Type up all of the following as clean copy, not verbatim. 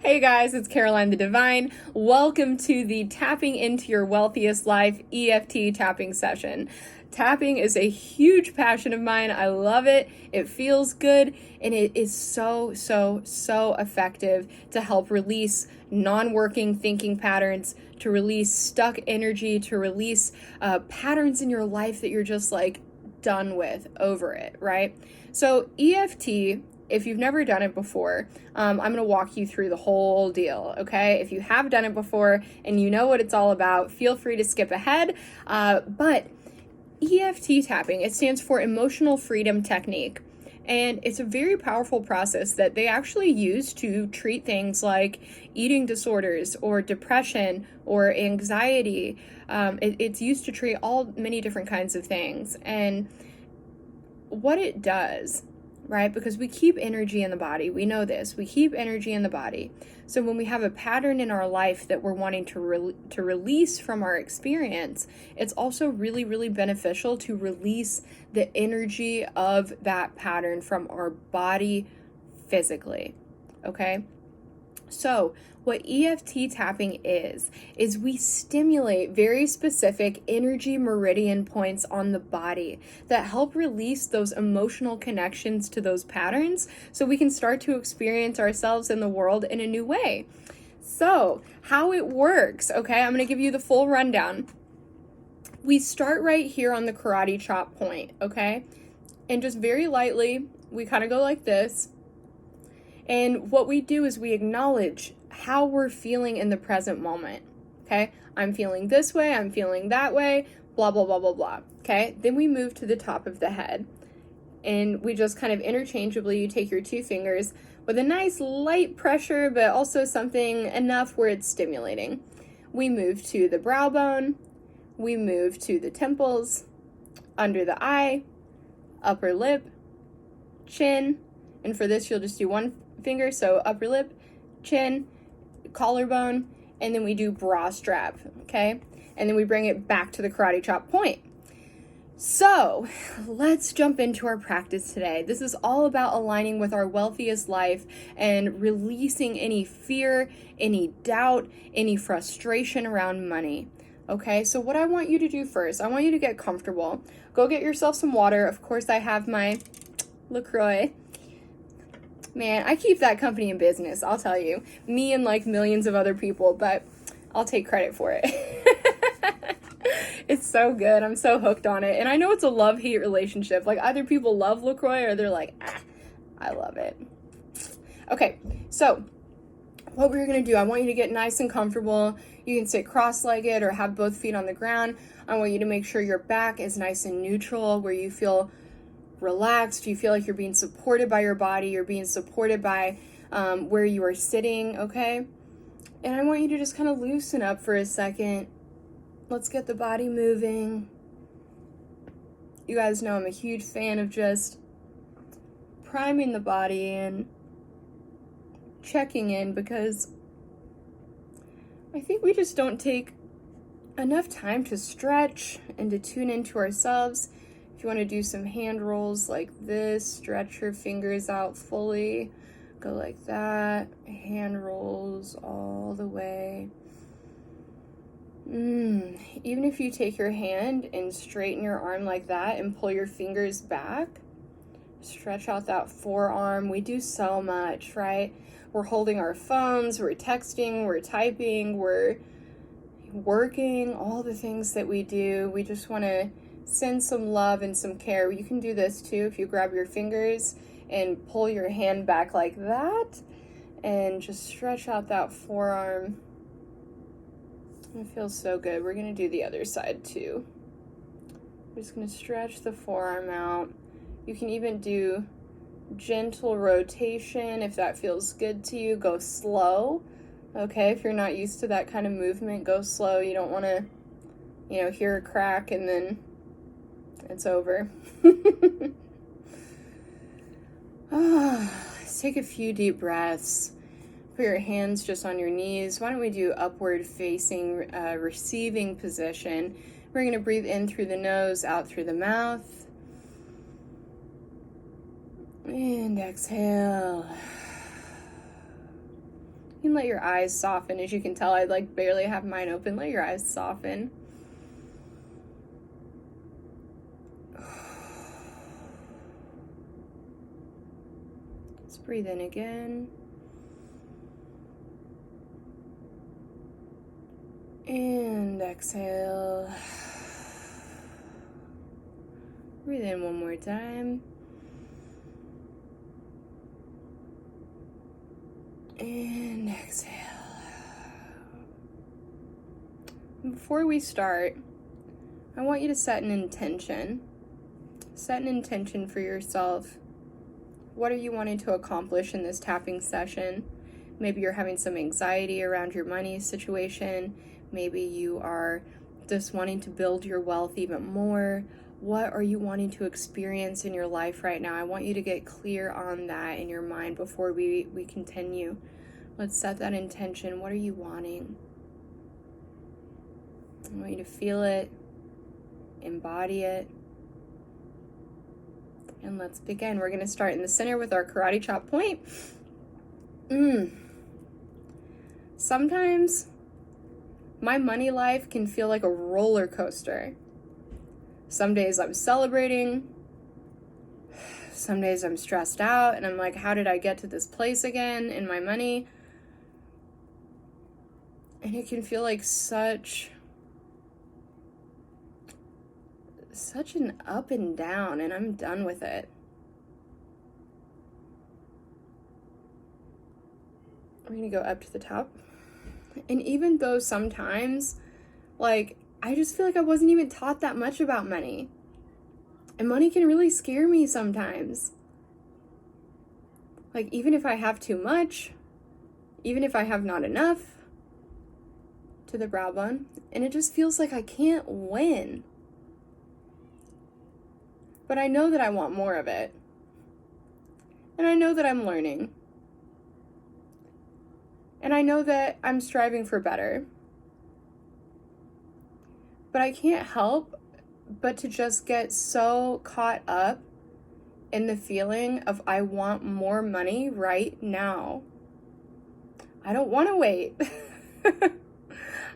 Hey guys, it's Caroline the Divine. Welcome to the Tapping into Your Wealthiest Life EFT tapping session. Tapping is a huge passion of mine. I love it. It feels good, and it is so effective to help release non-working thinking patterns, to release stuck energy, to release patterns in your life that you're just like done with, over it, right? So EFT, if you've never done it before, I'm going to walk you through the whole deal, okay? If you have done it before and you know what it's all about, feel free to skip ahead. But EFT tapping, it stands for Emotional Freedom Technique. And it's a very powerful process that they actually use to treat things like eating disorders or depression or anxiety. It's used to treat many different kinds of things. And what it does, right? Because we keep energy in the body. We know this. We keep energy in the body. So when we have a pattern in our life that we're wanting to release from our experience, it's also really beneficial to release the energy of that pattern from our body physically. Okay? So what EFT tapping is we stimulate very specific energy meridian points on the body that help release those emotional connections to those patterns so we can start to experience ourselves in the world in a new way. So how it works, okay, I'm going to give you the full rundown. We start right here on the karate chop point, okay? And just very lightly, we kind of go like this. And what we do is we acknowledge how we're feeling in the present moment, okay? I'm feeling this way, I'm feeling that way, blah, blah, blah, blah, blah, okay? Then we move to the top of the head, and we just kind of interchangeably, you take your two fingers with a nice light pressure, but also something enough where it's stimulating. We move to the brow bone, we move to the temples, under the eye, upper lip, chin, and for this you'll just do one finger, so upper lip, chin, collarbone, and then we do bra strap, okay? And then we bring it back to the karate chop point. So let's jump into our practice today. This is all about aligning with our wealthiest life and releasing any fear, any doubt, any frustration around money. Okay, so what I want you to do first, I want you to get comfortable. Go get yourself some water. Of course, I have my LaCroix. Man, I keep that company in business, I'll tell you. Me and like millions of other people, but I'll take credit for it. It's so good. I'm so hooked on it. And I know it's a love-hate relationship. Like either people love LaCroix or they're like, I love it. Okay, so what we're going to do, I want you to get nice and comfortable. You can sit cross-legged or have both feet on the ground. I want you to make sure your back is nice and neutral, where you feel relaxed, you feel like you're being supported by your body, you're being supported by where you are sitting, okay? And I want you to just kind of loosen up for a second. Let's get the body moving. You guys know I'm a huge fan of just priming the body and checking in, because I think we just don't take enough time to stretch and to tune into ourselves. If you want to do some hand rolls like this, stretch your fingers out fully, go like that, hand rolls all the way. Even if you take your hand and straighten your arm like that and pull your fingers back, stretch out that forearm. We do so much, right? We're holding our phones, we're texting, we're typing, we're working, all the things that we do. We just want to send some love and some care. You can do this too if you grab your fingers and pull your hand back like that and just stretch out that forearm. It feels so good. We're going to do the other side too. We're just going to stretch the forearm out. You can even do gentle rotation if that feels good to you. Go slow. Okay, if you're not used to that kind of movement, go slow. You don't want to, hear a crack and then it's over. Let's take a few deep breaths. Put your hands just on your knees. Why don't we do upward facing receiving position. We're going to breathe in through the nose, out through the mouth. And exhale. You can let your eyes soften. As you can tell, I barely have mine open. Let your eyes soften. Let's breathe in again. And exhale. Breathe in one more time. And exhale. Before we start, I want you to set an intention. Set an intention for yourself. What are you wanting to accomplish in this tapping session? Maybe you're having some anxiety around your money situation. Maybe you are just wanting to build your wealth even more. What are you wanting to experience in your life right now? I want you to get clear on that in your mind before we continue. Let's set that intention. What are you wanting? I want you to feel it, embody it, and let's begin. We're going to start in the center with our karate chop point. Sometimes my money life can feel like a roller coaster. Some days I'm celebrating. Some days I'm stressed out and I'm like, how did I get to this place again in my money? And it can feel like such an up and down, and I'm done with it. We're gonna go up to the top. And even though sometimes, I just feel like I wasn't even taught that much about money. And money can really scare me sometimes. Even if I have too much, even if I have not enough, to the brow bone, and it just feels like I can't win. But I know that I want more of it. And I know that I'm learning. And I know that I'm striving for better. But I can't help but to just get so caught up in the feeling of I want more money right now. I don't want to wait.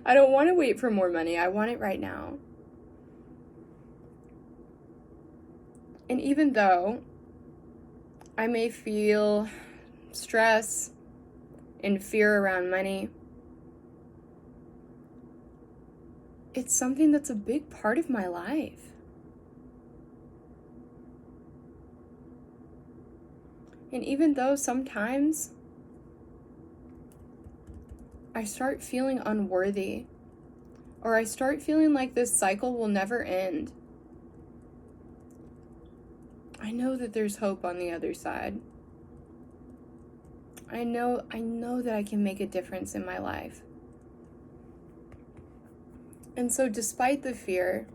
I don't want to wait for more money. I want it right now. And even though I may feel stress and fear around money, it's something that's a big part of my life. And even though sometimes I start feeling unworthy, or I start feeling like this cycle will never end, I know that there's hope on the other side. I know that I can make a difference in my life. And so despite the fear,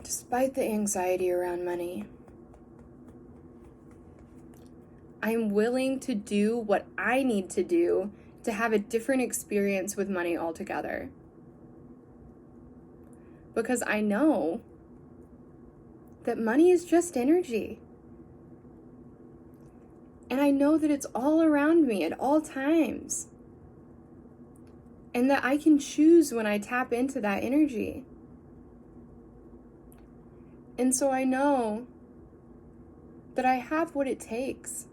despite the anxiety around money, I'm willing to do what I need to do to have a different experience with money altogether. Because I know that money is just energy. And I know that it's all around me at all times. And that I can choose when I tap into that energy. And so I know that I have what it takes.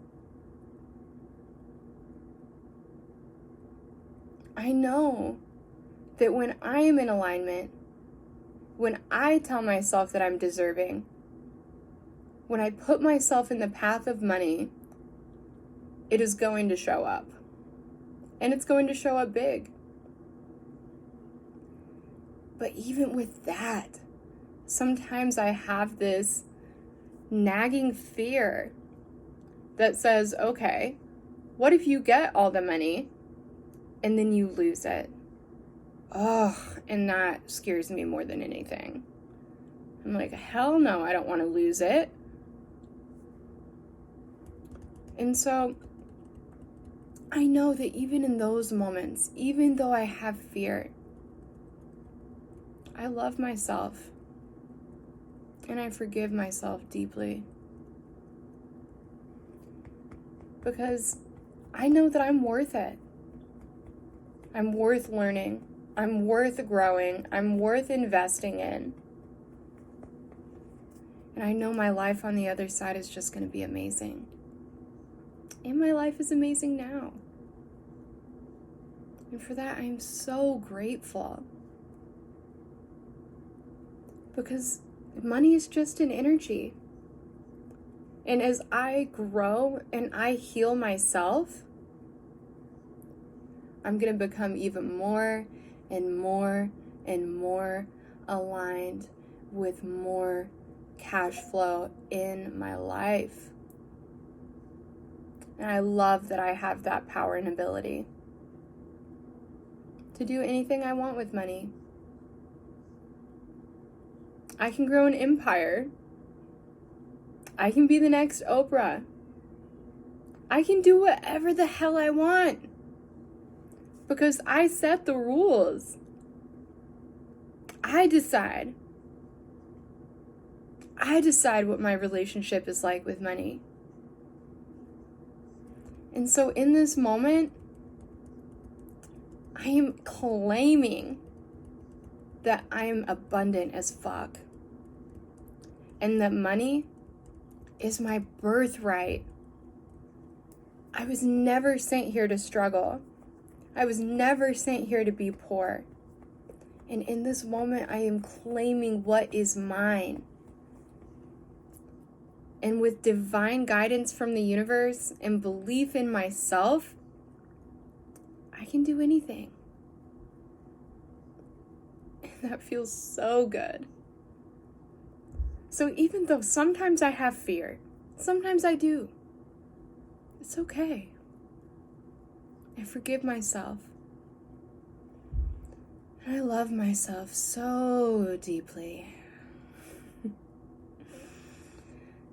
I know that when I am in alignment, when I tell myself that I'm deserving, when I put myself in the path of money, it is going to show up. And it's going to show up big. But even with that, sometimes I have this nagging fear that says, okay, what if you get all the money and then you lose it? Oh, and that scares me more than anything. I'm like, hell no, I don't want to lose it. And so I know that even in those moments, even though I have fear, I love myself and I forgive myself deeply. Because I know that I'm worth it. I'm worth learning. I'm worth growing. I'm worth investing in. And I know my life on the other side is just going to be amazing. And my life is amazing now. And for that, I am so grateful. Because money is just an energy. And as I grow and I heal myself, I'm going to become even more and more and more aligned with more cash flow in my life. And I love that I have that power and ability to do anything I want with money. I can grow an empire. I can be the next Oprah. I can do whatever the hell I want. Because I set the rules. I decide. I decide what my relationship is like with money. And so in this moment, I am claiming that I am abundant as fuck. And that money is my birthright. I was never sent here to struggle. I was never sent here to be poor. And in this moment, I am claiming what is mine. And with divine guidance from the universe and belief in myself, I can do anything. And that feels so good. So even though sometimes I have fear, sometimes I do, it's okay. I forgive myself. And I love myself so deeply.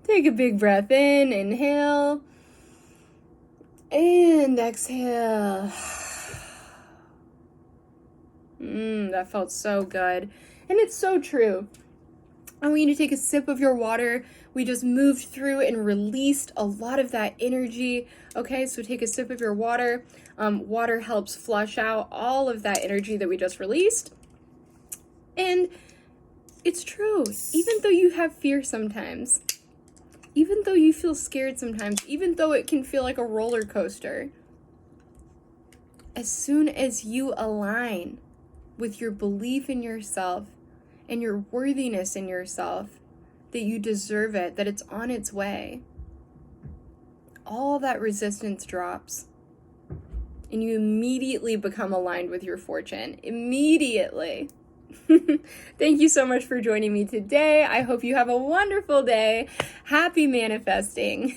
Take a big breath in, inhale, and exhale. That felt so good. And it's so true. I want you to take a sip of your water. We just moved through and released a lot of that energy. Okay, so take a sip of your water. Water helps flush out all of that energy that we just released. And it's true. Even though you have fear sometimes, even though you feel scared sometimes, even though it can feel like a roller coaster, as soon as you align with your belief in yourself and your worthiness in yourself, that you deserve it, that it's on its way, all that resistance drops. And you immediately become aligned with your fortune. Immediately. Thank you so much for joining me today. I hope you have a wonderful day. Happy manifesting.